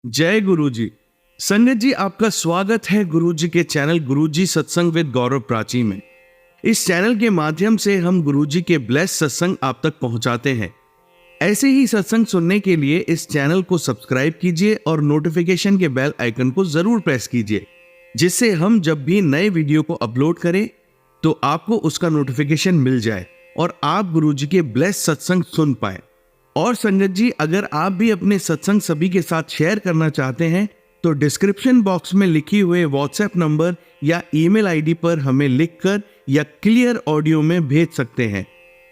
जय गुरु जी। संगत जी, आपका स्वागत है गुरु जी के चैनल गुरु जी सत्संग विद गौरव प्राची में। इस चैनल के माध्यम से हम गुरु जी के ब्लेस सत्संग आप तक पहुंचाते हैं। ऐसे ही सत्संग सुनने के लिए इस चैनल को सब्सक्राइब कीजिए और नोटिफिकेशन के बेल आइकन को जरूर प्रेस कीजिए, जिससे हम जब भी नए वीडियो को अपलोड करें तो आपको उसका नोटिफिकेशन मिल जाए और आप गुरु जी के ब्लेस सत्संग सुन पाए। और संगत जी, अगर आप भी अपने सत्संग सभी के साथ शेयर करना चाहते हैं तो डिस्क्रिप्शन बॉक्स में लिखी हुए व्हाट्सएप नंबर या ईमेल आईडी पर हमें लिखकर या क्लियर ऑडियो में भेज सकते हैं।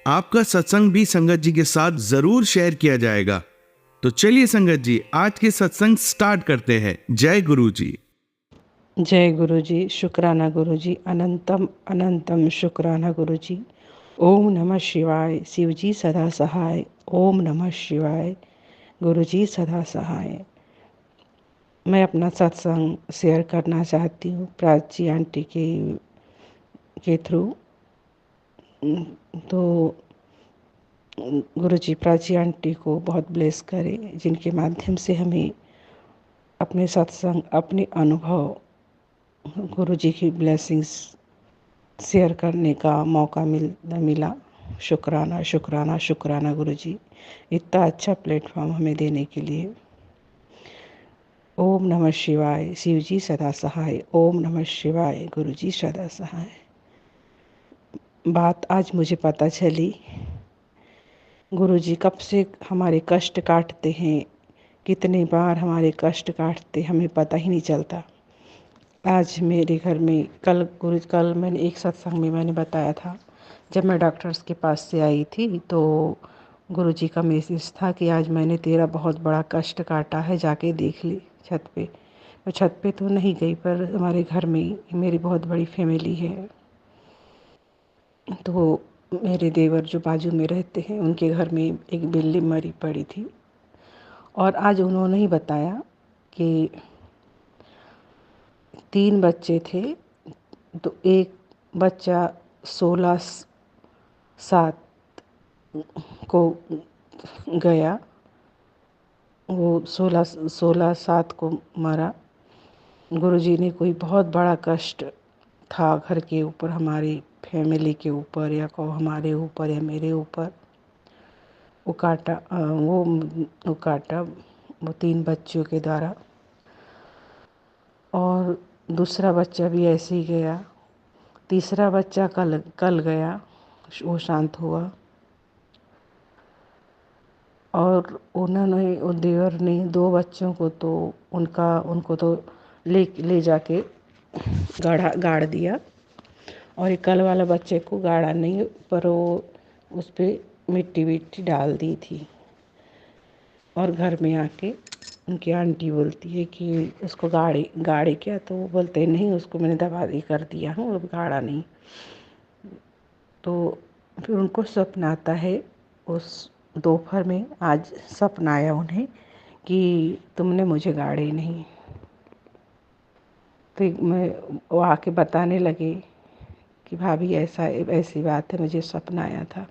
आपका सत्संग भी संगत जी के साथ जरूर शेयर किया जाएगा। तो चलिए संगत जी, आज के सत्संग स्टार्ट करते हैं। जय गुरु जी। जय गुरु जी। शुक्राना गुरु जी। अनंतम अनंतम शुक्राना गुरु जी। ओम नमः शिवाय। शिव जी सदा सहाय। ओम नमः शिवाय। गुरु जी सदा सहाय। मैं अपना सत्संग शेयर करना चाहती हूँ प्राची आंटी के थ्रू। तो गुरु जी प्राची आंटी को बहुत ब्लेस करें, जिनके माध्यम से हमें अपने सत्संग, अपने अनुभव, गुरु जी की ब्लेसिंग्स शेयर करने का मौका मिला। शुक्राना शुक्राना शुक्राना गुरु जी, इतना अच्छा प्लेटफॉर्म हमें देने के लिए। ओम नमः शिवाय। शिव जी सदा सहाय। ओम नमः शिवाय। गुरु जी सदा सहाय। बात आज मुझे पता चली, गुरु जी कब से हमारे कष्ट काटते हैं, कितनी बार हमारे कष्ट काटते हमें पता ही नहीं चलता। आज मेरे घर में कल मैंने एक सत्संग में मैंने बताया था, जब मैं डॉक्टर्स के पास से आई थी तो गुरु जी का मैसेज था कि आज मैंने तेरा बहुत बड़ा कष्ट काटा है, जाके देख ली छत पे। मैं छत पे तो नहीं गई, पर हमारे घर में मेरी बहुत बड़ी फैमिली है, तो मेरे देवर जो बाजू में रहते हैं उनके घर में एक बिल्ली मरी पड़ी थी। और आज उन्होंने ही बताया कि 3 बच्चे थे, तो एक बच्चा 16/7 को गया, वो 16/7 को मरा। गुरुजी ने कोई बहुत बड़ा कष्ट था घर के ऊपर, हमारी फैमिली के ऊपर, या को हमारे ऊपर या मेरे ऊपर, वो काटा वो 3 बच्चों के द्वारा। और दूसरा बच्चा भी ऐसे ही गया। तीसरा बच्चा कल गया, वो शांत हुआ। और उन्होंने देवर ने 2 बच्चों को तो उनको तो ले जाके गाड़ दिया, और एक कल वाला बच्चे को गाड़ा नहीं, पर वो उस पर मिट्टी विट्टी डाल दी थी। और घर में आके उनकी आंटी बोलती है कि उसको गाड़े क्या, तो वो बोलते हैं नहीं, उसको मैंने दबा दी कर दिया हूँ, अब गाड़ा नहीं। तो फिर उनको सपना आता है, उस दोपहर में आज सपना आया उन्हें कि तुमने मुझे गाड़े नहीं। फिर वो आके बताने लगे कि भाभी ऐसी बात है, मुझे सपना आया था।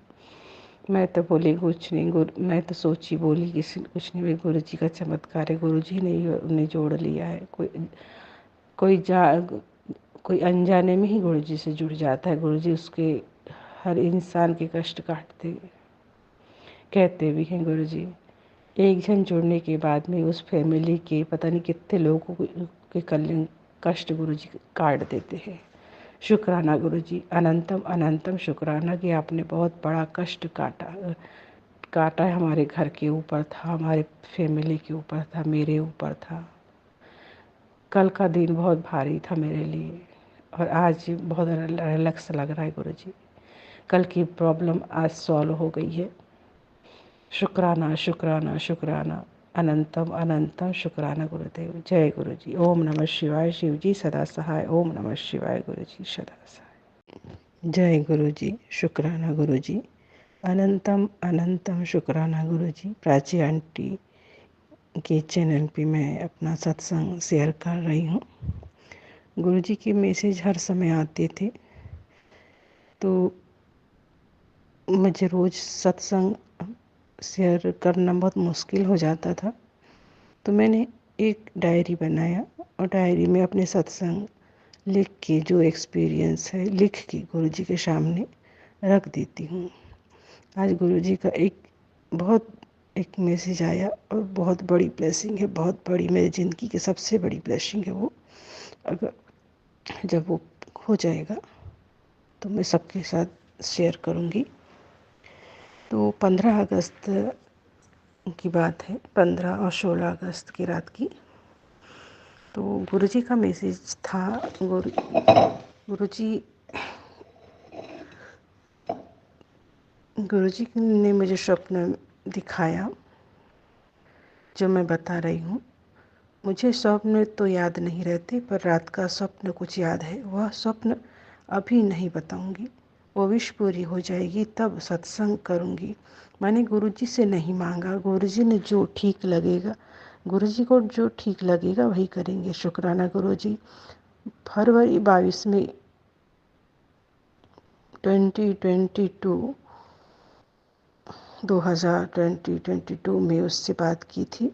मैं तो बोली कुछ नहीं, मैं तो सोची बोली कुछ नहीं, गुरु जी का चमत्कार है, गुरु जी ने उन्हें जोड़ लिया है। कोई कोई अनजाने में ही गुरु जी से जुड़ जाता है। गुरु जी उसके हर इंसान के कष्ट काटते कहते भी हैं गुरु जी। एक जन जुड़ने के बाद में उस फैमिली के पता नहीं कितने लोगों के कल्याण कष्ट गुरु जी काट देते हैं। शुक्राना गुरु जी, अनंतम अनंतम शुक्राना कि आपने बहुत बड़ा कष्ट काटा है। हमारे घर के ऊपर था, हमारे फैमिली के ऊपर था, मेरे ऊपर था। कल का दिन बहुत भारी था मेरे लिए, और आज बहुत रिलैक्स लग रहा है गुरु जी। कल की प्रॉब्लम आज सॉल्व हो गई है। शुक्राना शुक्राना शुक्राना, अनंतम अनंतम शुक्राना गुरुदेव। जय गुरु जी। ओम नमः शिवाय। शिव जी सदा सहाय। ओम नमः शिवाय। गुरु जी सदा सहाय। जय गुरु जी। शुक्राना गुरु जी। अनंतम अनंतम शुक्राना गुरु जी। प्राची आंटी के चैनल पे मैं अपना सत्संग शेयर कर रही हूँ। गुरु जी के मैसेज हर समय आते थे, तो मुझे रोज़ सत्संग शेयर करना बहुत मुश्किल हो जाता था। तो मैंने एक डायरी बनाया और डायरी में अपने सत्संग लिख के, जो एक्सपीरियंस है लिख के गुरुजी के सामने रख देती हूँ। आज गुरुजी का बहुत एक मैसेज आया और बहुत बड़ी ब्लेसिंग है, बहुत बड़ी, मेरी ज़िंदगी की सबसे बड़ी ब्लेसिंग है वो। अगर जब वो हो जाएगा तो मैं सबके साथ शेयर करूँगी। तो 15 अगस्त की बात है, 15 और 16 अगस्त की रात की। तो गुरुजी का मैसेज था, गुरुजी गुरुजी ने मुझे स्वप्न दिखाया जो मैं बता रही हूँ। मुझे स्वप्न तो याद नहीं रहते, पर रात का स्वप्न कुछ याद है। वह स्वप्न अभी नहीं बताऊंगी, वो विश पूरी हो जाएगी तब सत्संग करूंगी। मैंने गुरुजी से नहीं मांगा, गुरुजी ने जो ठीक लगेगा, गुरुजी को जो ठीक लगेगा वही करेंगे। शुक्राना गुरुजी। फरवरी 22 में 2022 2022 में उससे बात की थी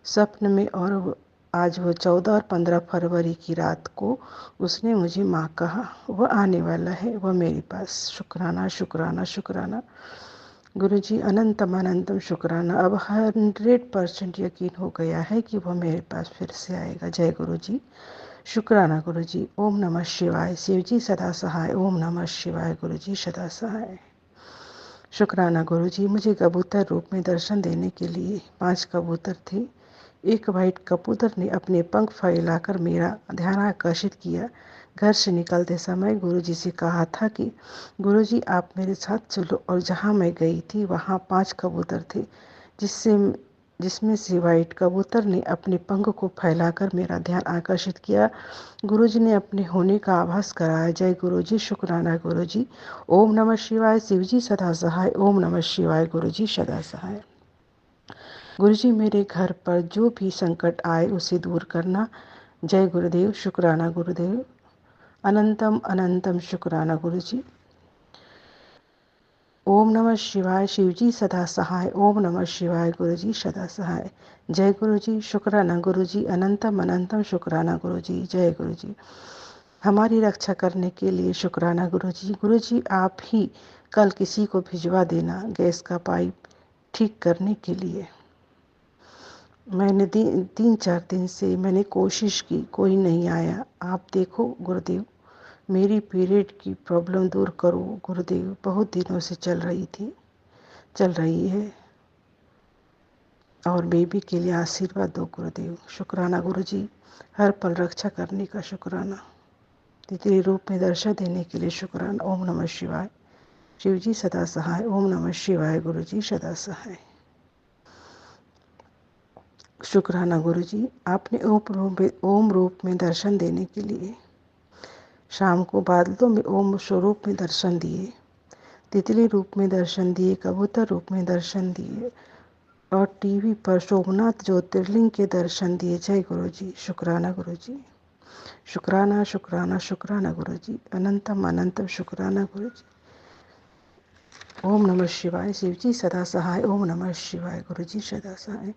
सपन में, और आज वो 14 और 15 फरवरी की रात को उसने मुझे माँ कहा। वह आने वाला है, वह मेरे पास। शुक्राना शुक्राना शुक्राना गुरुजी, अनंतम अनंतम शुक्राना। अब 100% यकीन हो गया है कि वह मेरे पास फिर से आएगा। जय गुरुजी। शुक्राना गुरुजी। ओम नमः शिवाय। शिवजी सदा सहाय। ओम नमः शिवाय। गुरुजी सदा सहाय। शुक्राना गुरुजी, मुझे कबूतर रूप में दर्शन देने के लिए। 5 कबूतर थे। एक वाइट कबूतर ने अपने पंख फैलाकर मेरा ध्यान आकर्षित किया। घर से निकलते समय गुरुजी से कहा था कि गुरुजी आप मेरे साथ चलो, और जहाँ मैं गई थी वहाँ 5 कबूतर थे, जिसमें से वाइट कबूतर ने अपने पंख को फैलाकर मेरा ध्यान आकर्षित किया। गुरुजी ने अपने होने का आभास कराया। जय गुरुजी। शुक्राना गुरुजी। ओम नमः शिवाय। शिवजी सदा सहाय। ओम नमः शिवाय। गुरुजी सदा सहाय। गुरुजी, मेरे घर पर जो भी संकट आए उसे दूर करना। जय गुरुदेव। शुक्राना गुरुदेव। अनंतम अनंतम शुक्राना गुरुजी। ओम नमः शिवाय। शिवजी सदा सहाय। ओम नमः शिवाय। गुरुजी सदा सहाय। जय गुरुजी। शुक्राना गुरुजी। अनंतम अनंतम शुक्राना गुरुजी। जय गुरुजी। हमारी रक्षा करने के लिए शुक्राना गुरुजी। गुरुजी आप ही कल किसी को भिजवा देना गैस का पाइप ठीक करने के लिए। मैंने 3-4 दिन से मैंने कोशिश की, कोई नहीं आया। आप देखो गुरुदेव, मेरी पीरियड की प्रॉब्लम दूर करो गुरुदेव। बहुत दिनों से चल रही है, और बेबी के लिए आशीर्वाद दो गुरुदेव। शुक्राना गुरुजी। हर पल रक्षा करने का शुक्राना। तितली रूप में दर्शन देने के लिए शुक्राना। ओम नमः शिवाय। शिवजी सदा सहाय। ओम नमः शिवाय। गुरुजी सदा सहाय। शुक्राना गुरुजी, आपने ओम रूप में दर्शन देने के लिए। शाम को बादलों में ओम स्वरूप में दर्शन दिए, तितली रूप में दर्शन दिए, कबूतर रूप में दर्शन दिए, और टीवी पर सोमनाथ ज्योतिर्लिंग के दर्शन दिए। जय गुरुजी। शुक्राना गुरुजी। शुक्राना शुक्राना शुक्राना गुरुजी। अनंतम अनंतम शुक्राना गुरुजी। ओम नमः शिवाय। शिवजी सदा सहाय। ओम नमः शिवाय। गुरुजी सदा सहाय।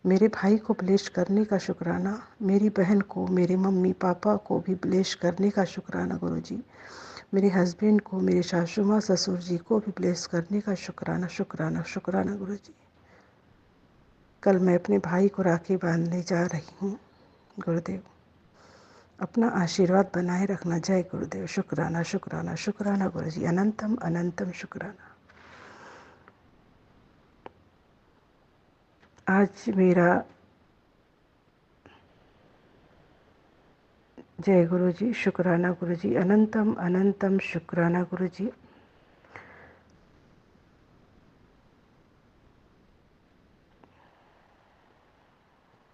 मेरे भाई को ब्लेस करने का शुक्राना। मेरी बहन को, मेरे मम्मी पापा को भी ब्लेस करने का शुक्राना गुरुजी। मेरे हस्बैंड को, मेरे सासू माँ ससुर जी को भी ब्लेस करने का शुक्राना शुक्राना शुक्राना गुरुजी। कल मैं अपने भाई को राखी बांधने जा रही हूँ गुरुदेव। अपना आशीर्वाद बनाए रखना। जय गुरुदेव। शुक्राना शुक्राना शुक्राना गुरुजी। अनंतम अनंतम शुक्राना। आज मेरा जय गुरुजी। शुक्राना गुरुजी। अनंतम अनंतम शुक्राना गुरुजी।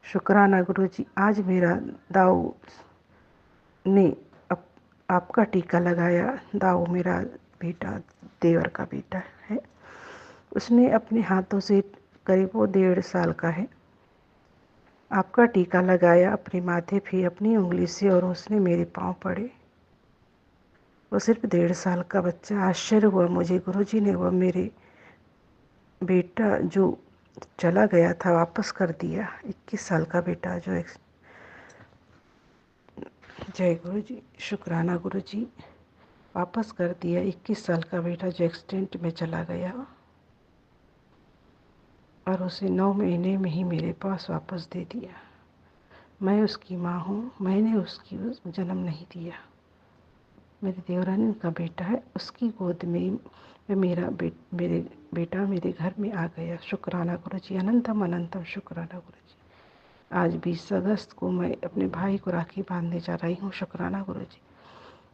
शुक्राना गुरुजी। आज मेरा दाऊ ने आपका टीका लगाया। दाऊ मेरा बेटा, देवर का बेटा है। उसने अपने हाथों से, करीब वो 1.5 साल का है, आपका टीका लगाया अपने माथे पे अपनी उंगली से, और उसने मेरे पाँव पड़े। वो सिर्फ 1.5 साल का बच्चा। आश्चर्य हुआ मुझे। गुरुजी ने वह मेरे बेटा जो चला गया था वापस कर दिया। 21 साल का बेटा जो जय गुरु जी, शुक्राना गुरु जी, वापस कर दिया। 21 साल का बेटा जो एक्सीडेंट में चला गया और उसे 9 महीने में ही मेरे पास वापस दे दिया। मैं उसकी माँ हूँ, मैंने उसकी जन्म नहीं दिया। मेरी देवरानी का बेटा है, उसकी गोद में मेरे बेटा मेरे घर में आ गया। शुक्राना गुरु जी, अनंतम अनंतम शुक्राना गुरु जी। आज 20 अगस्त को मैं अपने भाई को राखी बांधने जा रही हूँ। शुक्राना गुरु जी।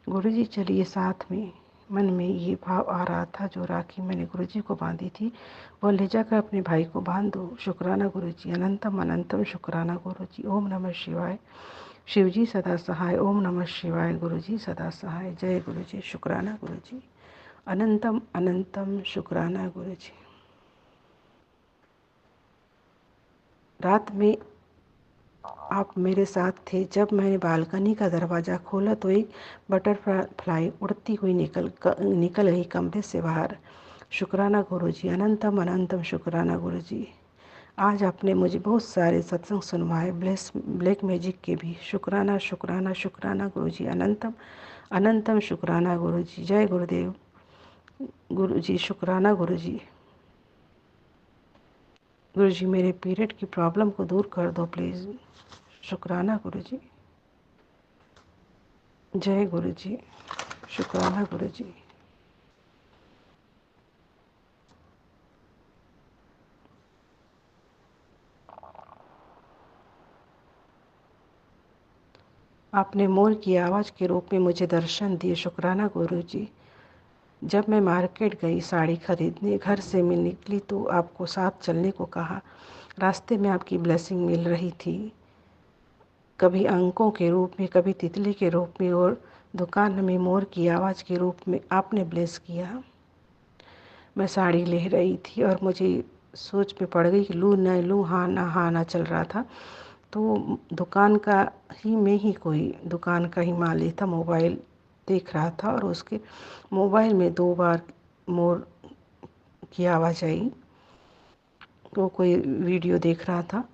गुरु जी चलिए साथ में। मन में ये भाव आ रहा था, जो राखी मैंने गुरु जी को बांधी थी वो ले जाकर अपने भाई को बांध दो। शुक्राना गुरु जी, अनंतम अनंतम शुक्राना गुरु जी। ओम नमः शिवाय। शिव जी सदा सहाय। ओम नमः शिवाय। गुरु जी सदा सहाय। जय गुरु जी। शुक्राना गुरु जी, अनंतम अनंतम शुक्राना गुरु जी। रात में आप मेरे साथ थे जब मैंने बालकनी का दरवाज़ा खोला तो एक बटरफ्लाई उड़ती हुई निकल गई कमरे से बाहर। शुक्राना गुरु जी, अनंतम अनंतम शुक्राना गुरु जी। आज आपने मुझे बहुत सारे सत्संग सुनवाए, ब्लैक मैजिक के भी। शुक्राना शुक्राना शुक्राना गुरु जी, अनंतम अनंतम शुक्राना गुरु जी। जय गुरुदेव। गुरु जी शुक्राना गुरु जी। गुरु जी मेरे पीरियड की प्रॉब्लम को दूर कर दो प्लीज़। शुक्राना गुरु जी। जय गुरु जी। शुक्राना गुरु जी। आपने मोर की आवाज़ के रूप में मुझे दर्शन दिए। शुक्राना गुरु जी। जब मैं मार्केट गई साड़ी खरीदने, घर से मैं निकली तो आपको साथ चलने को कहा। रास्ते में आपकी ब्लेसिंग मिल रही थी, कभी अंकों के रूप में, कभी तितली के रूप में, और दुकान में मोर की आवाज़ के रूप में आपने ब्लेस किया। मैं साड़ी ले रही थी और मुझे सोच में पड़ गई कि लूँ न लूँ, हाँ ना चल रहा था। तो दुकान का ही कोई दुकान का ही माली था, मोबाइल देख रहा था और उसके मोबाइल में 2 बार मोर की आवाज़ आई। तो कोई वीडियो देख रहा था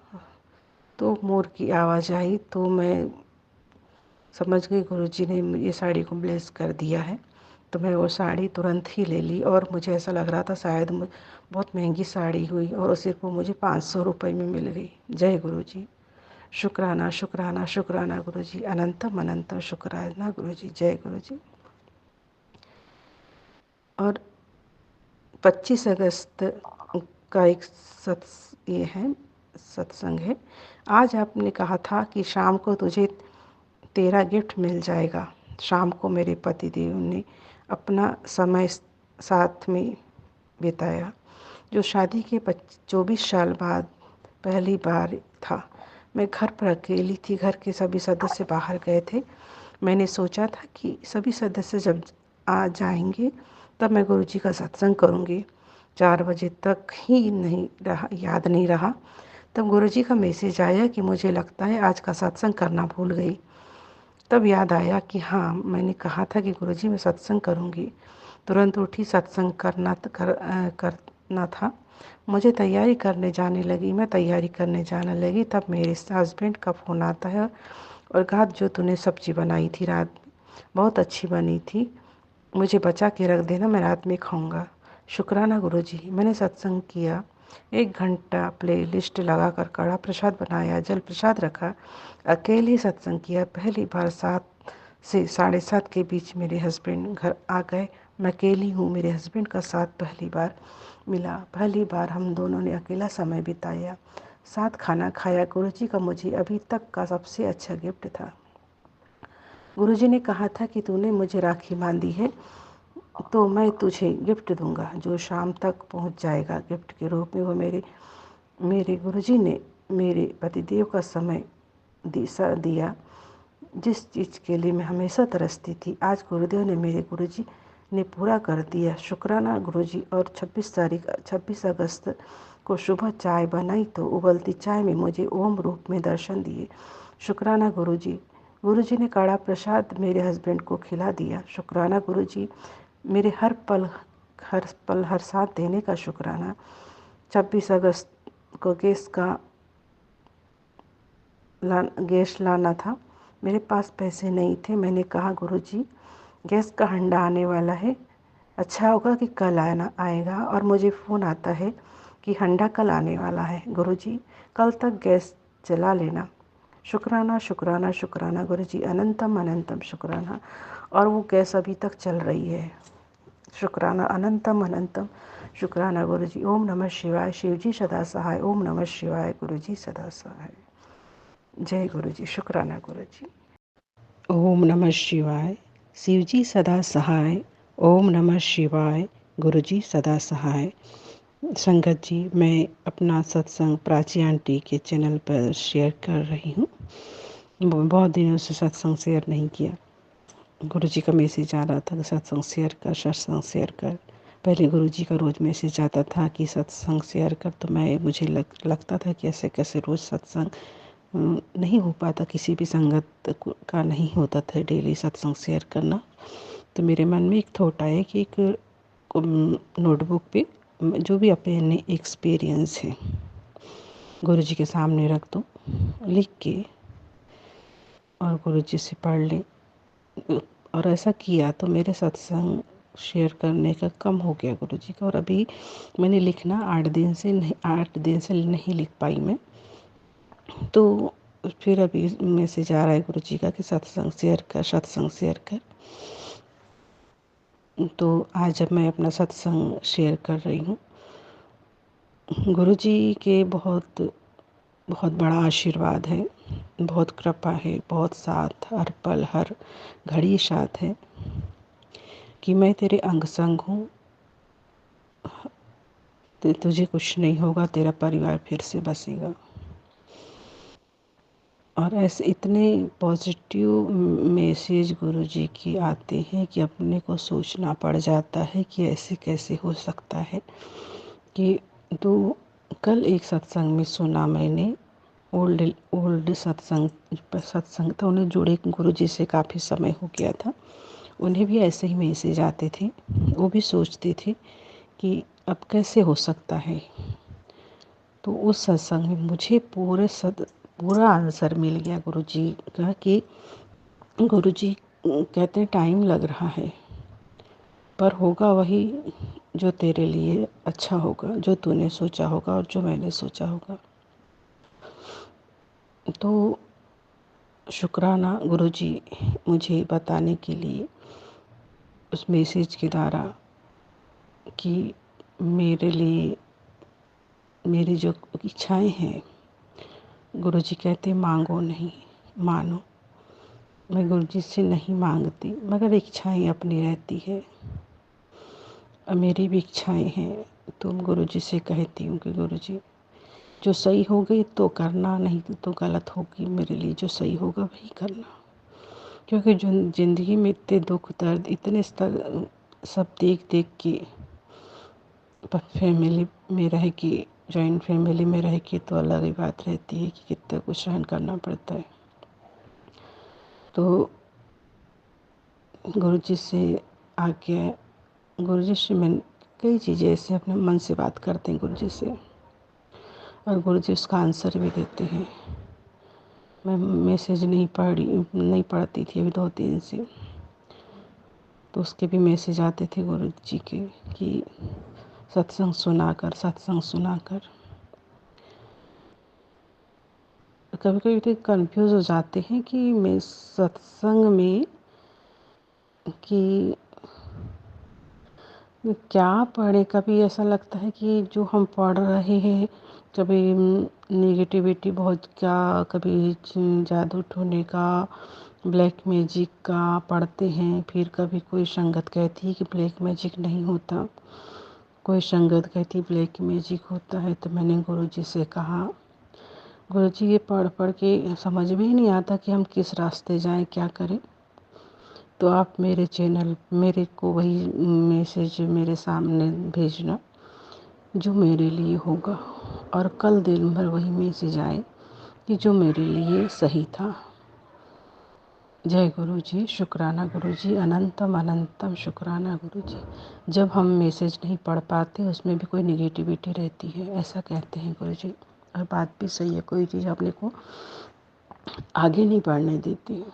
तो मोर की आवाज़ आई, तो मैं समझ गई गुरुजी ने ये साड़ी को ब्लेस कर दिया है। तो मैं वो साड़ी तुरंत ही ले ली और मुझे ऐसा लग रहा था शायद बहुत महंगी साड़ी हुई और सिर्फ वो मुझे 500 रुपये में मिल गई। जय गुरु जी। शुक्राना शुक्राना शुक्राना गुरु जी, अनंतम अनंतम शुक्राना गुरु जी। जय गुरु जी। और 25 अगस्त का एक ये है सत्संग है। आज आपने कहा था कि शाम को तुझे तेरा गिफ्ट मिल जाएगा। शाम को मेरे पतिदेव ने अपना समय साथ में बिताया, जो शादी के 24 साल बाद पहली बार था। मैं घर पर अकेली थी, घर के सभी सदस्य बाहर गए थे। मैंने सोचा था कि सभी सदस्य जब आ जाएंगे तब मैं गुरुजी का सत्संग करूँगी। 4 बजे तक ही नहीं रहा, याद नहीं रहा। तब गुरुजी का मैसेज आया कि मुझे लगता है आज का सत्संग करना भूल गई। तब याद आया कि हाँ, मैंने कहा था कि गुरुजी मैं सत्संग करूँगी। तुरंत उठी, सत्संग करना था। मुझे तैयारी करने जाने लगी, मैं तैयारी करने जाने लगी तब मेरे हस्बैंड का फ़ोन आता है और कहा जो तूने सब्ज़ी बनाई थी रात में बहुत अच्छी बनी थी, मुझे बचा के रख देना, मैं रात में खाऊंगा। शुक्राना गुरुजी। मैंने सत्संग किया। 1 घंटा प्लेलिस्ट लगाकर कड़ा प्रसाद बनाया, जल प्रसाद रखा, अकेले सत्संग किया। पहली बार 7 से 7:30 के बीच मेरे हस्बैंड घर आ गए। मैं अकेली हूँ, मेरे हस्बैंड का साथ पहली बार मिला। पहली बार हम दोनों ने अकेला समय बिताया, साथ खाना खाया। गुरुजी का मुझे अभी तक का सबसे अच्छा गिफ्ट था। गुरुजी ने कहा था कि तूने मुझे राखी बांधी है तो मैं तुझे गिफ्ट दूंगा जो शाम तक पहुंच जाएगा। गिफ्ट के रूप में वो मेरे गुरुजी ने मेरे पतिदेव का समय दिया, जिस चीज़ के लिए मैं हमेशा तरसती थी। आज गुरुदेव ने मेरे गुरुजी ने पूरा कर दिया। शुक्राना गुरुजी। और 26 अगस्त को सुबह चाय बनाई तो उबलती चाय में मुझे ओम रूप में दर्शन दिए। शुक्राना गुरुजी। गुरुजी ने कड़ा प्रसाद मेरे हस्बैंड को खिला दिया। शुक्राना गुरुजी। मेरे हर पल हर साथ देने का शुक्राना। 26 अगस्त को गैस लाना था। मेरे पास पैसे नहीं थे। मैंने कहा गुरुजी गैस का हंडा आने वाला है, अच्छा होगा कि कल आएगा, और मुझे फ़ोन आता है कि हंडा कल आने वाला है। गुरुजी कल तक गैस जला लेना। शुक्राना शुक्राना शुक्राना गुरुजी, अनंतम अनंतम शुक्राना। और वो गैस अभी तक चल रही है। शुक्राना अनंतम अनंतम शुक्राना गुरुजी। ओम नमः शिवाय। शिवजी सदा सहाय। ओम नमः शिवाय। गुरुजी सदा सहाय। जय गुरुजी। शुक्राना गुरुजी। ओम नमः शिवाय। शिवजी सदा सहाय। ओम नमः शिवाय। गुरुजी सदा सहाय। संगत जी, मैं अपना सत्संग प्राची आंटी के चैनल पर शेयर कर रही हूँ। बहुत दिनों से सत्संग शेयर नहीं किया। गुरुजी का मैसेज आ रहा था कि सत्संग शेयर कर, सत्संग शेयर कर। पहले गुरुजी का रोज़ मैसेज आता था कि सत्संग शेयर कर, तो मुझे लगता था कि ऐसे कैसे रोज़ सत्संग नहीं हो पाता, किसी भी संगत का नहीं होता था डेली सत्संग शेयर करना। तो मेरे मन में एक थॉट आया कि एक नोटबुक पे जो भी अपने एक्सपीरियंस है गुरुजी के सामने रख दो, लिख के, और गुरुजी से पढ़ लें। और ऐसा किया तो मेरे सत्संग शेयर करने का कम हो गया गुरुजी का। और अभी मैंने लिखना 8 दिन से नहीं लिख पाई मैं। तो फिर अभी मैसेज आ रहा है गुरुजी का कि सत्संग शेयर कर, सत्संग शेयर कर। तो आज जब मैं अपना सत्संग शेयर कर रही हूँ, गुरुजी के बहुत बहुत बड़ा आशीर्वाद है, बहुत कृपा है, बहुत साथ, हर पल हर घड़ी साथ है कि मैं तेरे अंग संग हूँ, तुझे कुछ नहीं होगा, तेरा परिवार फिर से बसेगा। और ऐसे इतने पॉजिटिव मैसेज गुरुजी की आते हैं कि अपने को सोचना पड़ जाता है कि ऐसे कैसे हो सकता है। कि तो कल एक सत्संग में सुना मैंने, ओल्ड सत्संग था, उन्हें जुड़े गुरुजी से काफ़ी समय हो गया था। उन्हें भी ऐसे ही मैसेज आते थे। वो भी सोचते थे कि अब कैसे हो सकता है। तो उस सत्संग में मुझे पूरा आंसर मिल गया गुरुजी का कि गुरुजी कहते हैं टाइम लग रहा है, पर होगा वही जो तेरे लिए अच्छा होगा, जो तूने सोचा होगा और जो मैंने सोचा होगा। तो शुक्राना गुरुजी मुझे बताने के लिए उस मैसेज के द्वारा कि मेरे लिए मेरी जो इच्छाएं हैं, गुरुजी कहते मांगो नहीं मानो। मैं गुरुजी से नहीं मांगती, मगर इच्छाएं अपनी रहती है, और मेरी भी इच्छाएं हैं। तो गुरुजी से कहती हूँ कि गुरुजी जो सही हो गई तो करना, नहीं तो गलत होगी, मेरे लिए जो सही होगा वही करना। क्योंकि जो ज़िंदगी में इतने दुख दर्द इतने सब देख देख के, फैमिली में रह के, जॉइंट फैमिली में रह के तो अलग ही बात रहती है कि कितना कुछ सहन करना पड़ता है। तो गुरुजी से आके, गुरुजी से मैं कई चीज़ें ऐसे अपने मन से बात करते हैं गुरुजी से, और गुरुजी उसका आंसर भी देते हैं। मैं मैसेज नहीं पढ़ती थी अभी 2 दिन से, तो उसके भी मैसेज आते थे गुरुजी के कि सत्संग सुना कर। कभी कभी तो कंफ्यूज हो जाते हैं कि मैं सत्संग में कि क्या पढ़े। कभी ऐसा लगता है कि जो हम पढ़ रहे हैं, कभी नेगेटिविटी बहुत, क्या कभी जादू टोने का, ब्लैक मैजिक का पढ़ते हैं। फिर कभी कोई संगत कहती है कि ब्लैक मैजिक नहीं होता, कोई संगत कहती ब्लैक मैजिक होता है। तो मैंने गुरुजी से कहा, गुरुजी ये पढ़ पढ़ के समझ में ही नहीं आता कि हम किस रास्ते जाएं, क्या करें। तो आप मेरे को वही मैसेज मेरे सामने भेजना जो मेरे लिए होगा। और कल दिन भर वही मैसेज आए कि जो मेरे लिए सही था। जय गुरुजी। शुक्राना गुरुजी, अनंतम अनंतम शुक्राना गुरुजी। जब हम मैसेज नहीं पढ़ पाते उसमें भी कोई निगेटिविटी रहती है, ऐसा कहते हैं गुरुजी। और बात भी सही है, कोई चीज़ अपने को आगे नहीं बढ़ने देती।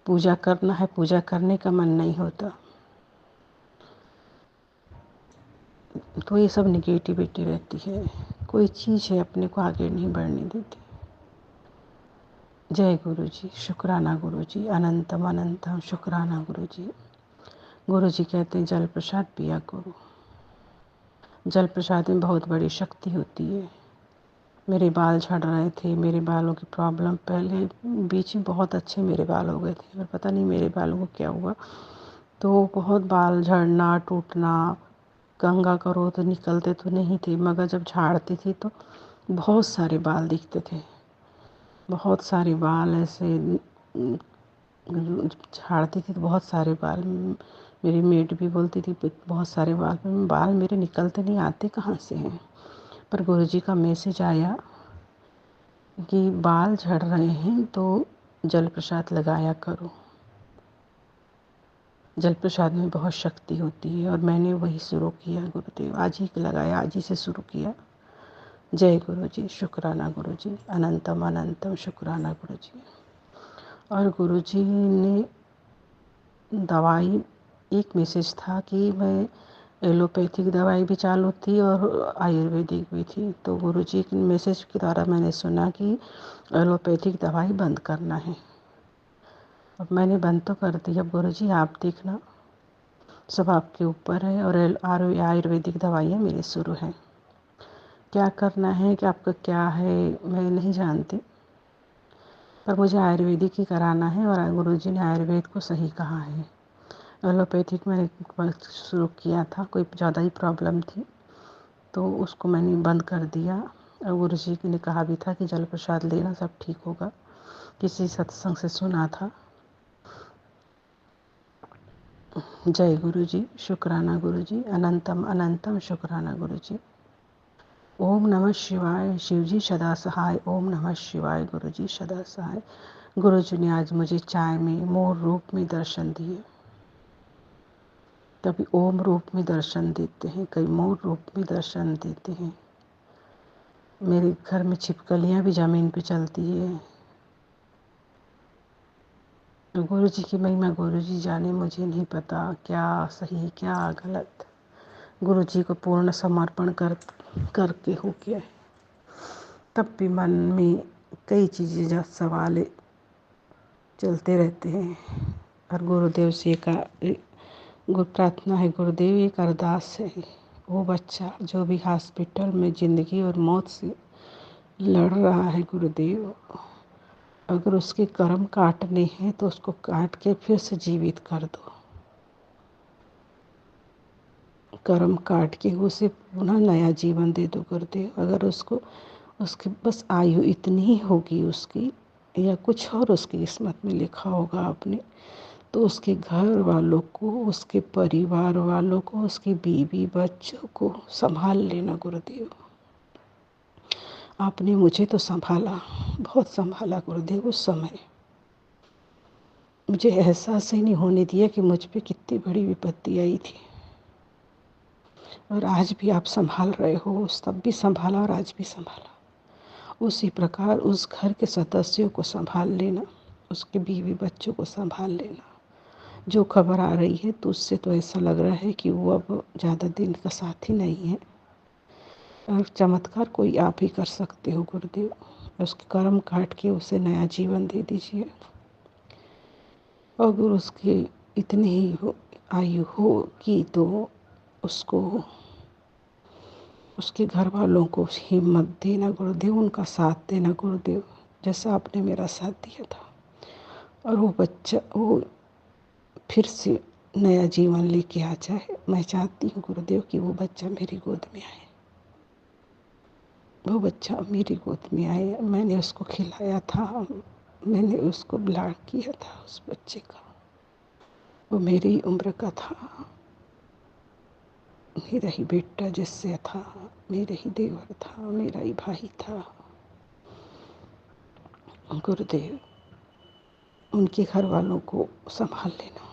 पूजा करना है, पूजा करने का मन नहीं होता, तो ये सब निगेटिविटी रहती है। कोई चीज़ है अपने को आगे नहीं बढ़ने देती। जय गुरु जी, शुक्राना गुरु जी, अनंतम अनंतम शुक्राना गुरु जी। गुरु जी कहते हैं जल प्रसाद पिया करो। जल प्रसाद में बहुत बड़ी शक्ति होती है। मेरे बाल झड़ रहे थे, मेरे बालों की प्रॉब्लम पहले बीच में बहुत अच्छे मेरे बाल हो गए थे, पर पता नहीं मेरे बालों को क्या हुआ, तो बहुत बाल झड़ना टूटना, कंघा करो तो निकलते तो नहीं थे, मगर जब झाड़ती थी तो बहुत सारे बाल दिखते थे, बहुत सारे बाल ऐसे झाड़ती थी तो बहुत सारे बाल। मेरी मेड भी बोलती थी बहुत सारे बाल, पर बाल मेरे निकलते नहीं, आते कहाँ से हैं। पर गुरुजी का मैसेज आया कि बाल झड़ रहे हैं तो जल प्रसाद लगाया करो। जल प्रसाद में बहुत शक्ति होती है, और मैंने वही शुरू किया गुरुदेव, आज ही लगाया, आज ही से शुरू किया। जय गुरु जी, शुक्राना गुरु जी, अनंतम अनंतम शुक्राना गुरु जी। और गुरु जी ने दवाई, एक मैसेज था कि मैं एलोपैथिक दवाई भी चालू थी और आयुर्वेदिक भी थी, तो गुरु जी के मैसेज के द्वारा मैंने सुना कि एलोपैथिक दवाई बंद करना है। अब मैंने बंद तो कर दी, अब गुरु जी आप देखना, सब आपके ऊपर है। और आयुर्वेदिक दवाइयाँ मेरी शुरू हैं। क्या करना है कि आपका क्या है मैं नहीं जानती, पर मुझे आयुर्वेदिक ही कराना है, और गुरुजी ने आयुर्वेद को सही कहा है। एलोपैथिक मैंने शुरू किया था, कोई ज़्यादा ही प्रॉब्लम थी तो उसको मैंने बंद कर दिया। और गुरुजी ने कहा भी था कि जल प्रसाद लेना सब ठीक होगा, किसी सत्संग से सुना था। जय गुरु जी, शुक्राना गुरु जी, अनंतम अनंतम शुक्राना गुरु जी। ओम नमः शिवाय, शिव जी सदा सहाय। ओम नमः शिवाय, गुरु जी सदा सहाय। गुरु जी ने आज मुझे चाय में मोर रूप में दर्शन दिए। कभी ओम रूप में दर्शन देते हैं, कभी मोर रूप में दर्शन देते हैं। मेरे घर में छिपकलियाँ भी ज़मीन पे चलती है। गुरु जी की महिमा गुरु जी जाने, मुझे नहीं पता क्या सही क्या गलत। गुरु जी को पूर्ण समर्पण करके हो गया है। तब भी मन में कई चीज़ें सवाल चलते रहते हैं। और गुरुदेव से का गुरु प्रार्थना है, गुरुदेव एक अरदास है, वो बच्चा जो भी हॉस्पिटल में ज़िंदगी और मौत से लड़ रहा है गुरुदेव, अगर उसके कर्म काटने हैं तो उसको काट के फिर से जीवित कर दो। कर्म काट के उसे पुनः नया जीवन दे दो गुरुदेव। अगर उसको उसकी बस आयु इतनी ही होगी उसकी, या कुछ और उसकी किस्मत में लिखा होगा आपने, तो उसके घर वालों को, उसके परिवार वालों को, उसकी बीवी बच्चों को संभाल लेना गुरुदेव। आपने मुझे तो संभाला, बहुत संभाला गुरुदेव। उस समय मुझे एहसास ही नहीं होने दिया कि मुझ पे कितनी बड़ी विपत्ति आई थी। और आज भी आप संभाल रहे हो, तब भी संभाला और आज भी संभाला। उसी प्रकार उस घर के सदस्यों को संभाल लेना, उसके बीवी बच्चों को संभाल लेना। जो खबर आ रही है तो उससे तो ऐसा लग रहा है कि वो अब ज़्यादा दिन का साथी नहीं है, और चमत्कार कोई आप ही कर सकते हो गुरुदेव। उसके कर्म काट के उसे नया जीवन दे दीजिए। अगर उसकी इतनी ही आयु हो कि तो उसको, उसके घर वालों को हिम्मत देना गुरुदेव, उनका साथ देना गुरुदेव, जैसा आपने मेरा साथ दिया था। और वो बच्चा वो फिर से नया जीवन लेके आ जाए। मैं चाहती हूँ गुरुदेव कि वो बच्चा मेरी गोद में आए, वो बच्चा मेरी गोद में आए। मैंने उसको खिलाया था, मैंने उसको लाड किया था उस बच्चे का। वो मेरी उम्र का था, मेरा ही बेटा जिससे था, मेरा ही देवर था, मेरा ही भाई था। गुरुदेव उनके घर वालों को संभाल लेना।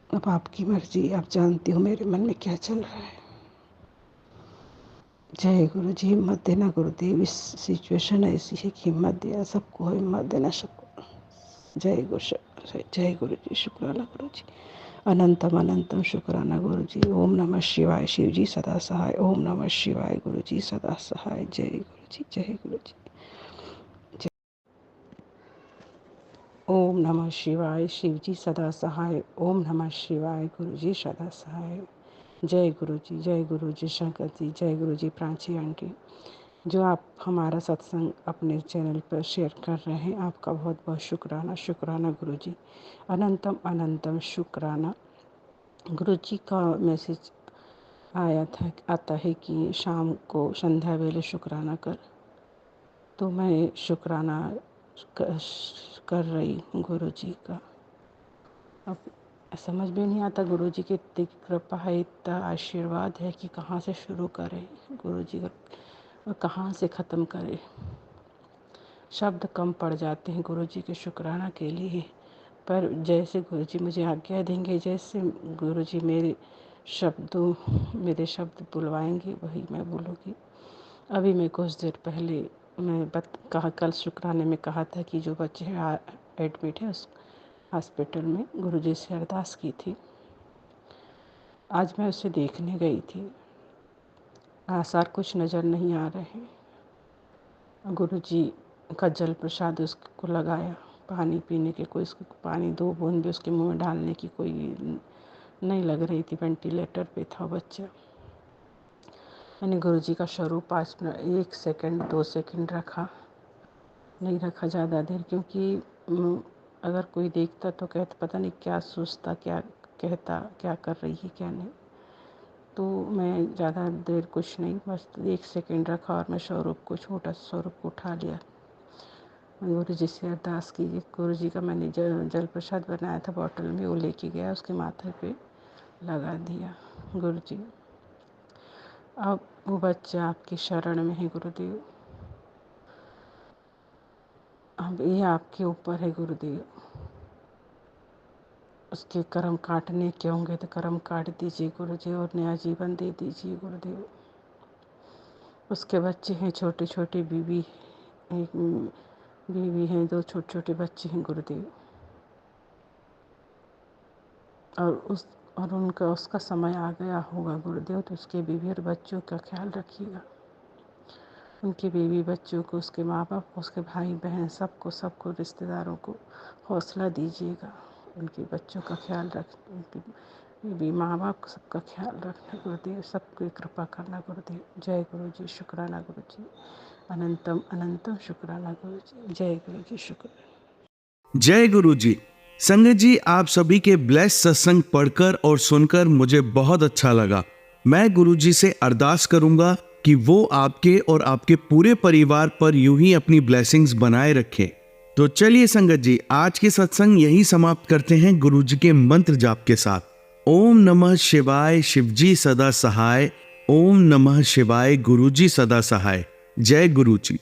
अब आपकी मर्जी, आप जानती हो मेरे मन में क्या चल रहा है। जय गुरु जी, हिम्मत देना गुरुदेव। इस सिचुएशन ऐसी है कि हिम्मत दिया सबको, हिम्मत देना सबको। जय गुरु जी, शुक्राना गुरु जी, अनंतम अनंतम शुक्राना गुरु जी। ओम नमः शिवाय। शिव जी सदा सहाय। ओम नमः शिवाय। गुरु जी सदा सहाय। जय गुरु जी, जय गुरु जी। ओम नमः शिवाय। शिव जी सदा सहाय। ओम नमः शिवाय। गुरु जी सदा सहाय। जय गुरु जी, जय गुरु जी शंकर जी, जय गुरु जी प्राची आंटी। जो आप हमारा सत्संग अपने चैनल पर शेयर कर रहे हैं, आपका बहुत बहुत शुक्राना। शुक्राना गुरु जी, अनंतम अनंतम शुक्राना। गुरु जी का मैसेज आता है कि शाम को संध्या वेले शुक्राना कर। तो मैं शुक्राना कर रही हूँ गुरु जी का। अब समझ में नहीं आता, गुरु जी की इतनी कृपा है, इतना आशीर्वाद है कि कहाँ से शुरू करें गुरु जी का और कहाँ से ख़त्म करें। शब्द कम पड़ जाते हैं गुरु जी के शुक्राना के लिए। पर जैसे गुरु जी मुझे आज्ञा देंगे, जैसे गुरु जी मेरे शब्द बुलवाएंगे, वही मैं बोलूँगी। अभी मैं कुछ देर पहले कल शुक्राने में कहा था कि जो बच्चे एडमिट है उस हॉस्पिटल में, गुरु जी से अरदास की थी। आज मैं उसे देखने गई थी, आसार कुछ नज़र नहीं आ रहे। गुरु जी का जल प्रसाद उसको लगाया, पानी पीने के कोई, उसको पानी 2 बूंद भी उसके मुंह में डालने की कोई नहीं लग रही थी। वेंटिलेटर पे था बच्चा। मैंने गुरु जी का स्वरूप 5 मिनट, 1 सेकंड 2 सेकंड रखा, नहीं रखा ज़्यादा देर, क्योंकि अगर कोई देखता तो कहता पता नहीं क्या सोचता, क्या कहता, क्या कर रही है क्या नहीं। तो मैं ज़्यादा देर कुछ नहीं, बस 1 सेकंड रखा और मैं स्वरूप को, छोटा स्वरूप को उठा लिया। गुरु जी से अरदास की। गुरु जी का मैंने जल प्रसाद बनाया था बॉटल में, वो लेके गया, उसके माथे पे लगा दिया। गुरु जी, अब वो बच्चा आपकी शरण में है गुरुदेव। अब ये आपके ऊपर है गुरुदेव। उसके कर्म काटने के होंगे तो कर्म काट दीजिए गुरुजी, और नया जीवन दे दीजिए गुरुदेव। उसके बच्चे हैं, छोटे छोटे बीवी, एक बीवी हैं, 2 छोटे छोटे बच्चे हैं गुरुदेव। और उसका समय आ गया होगा गुरुदेव, तो उसके बीवी और बच्चों का ख्याल रखिएगा। उनके बीवी बच्चों को, उसके माँ बाप को, उसके भाई बहन, सबको रिश्तेदारों को हौसला दीजिएगा। उनके बच्चों का ख्याल उनके बीवी माँ बाप को सबका ख्याल रखना गुरुदेव। सबकी कृपा करना गुरुदेव। जय गुरु जी, शुक्राना गुरु जी, अनंतम अनंतम शुक्राना गुरु जी। जय गुरु जी, शुक्र। जय गुरु जी। संगत जी, आप सभी के ब्लेस सत्संग पढ़कर और सुनकर मुझे बहुत अच्छा लगा। मैं गुरु जी से अरदास करूंगा कि वो आपके और आपके पूरे परिवार पर यूं ही अपनी ब्लेसिंग्स बनाए रखे। तो चलिए संगत जी, आज के सत्संग यही समाप्त करते हैं गुरु जी के मंत्र जाप के साथ। ओम नमः शिवाय। शिवजी सदा सहाय। ओम नमः शिवाय। गुरु जी सदा सहाय। जय गुरु जी।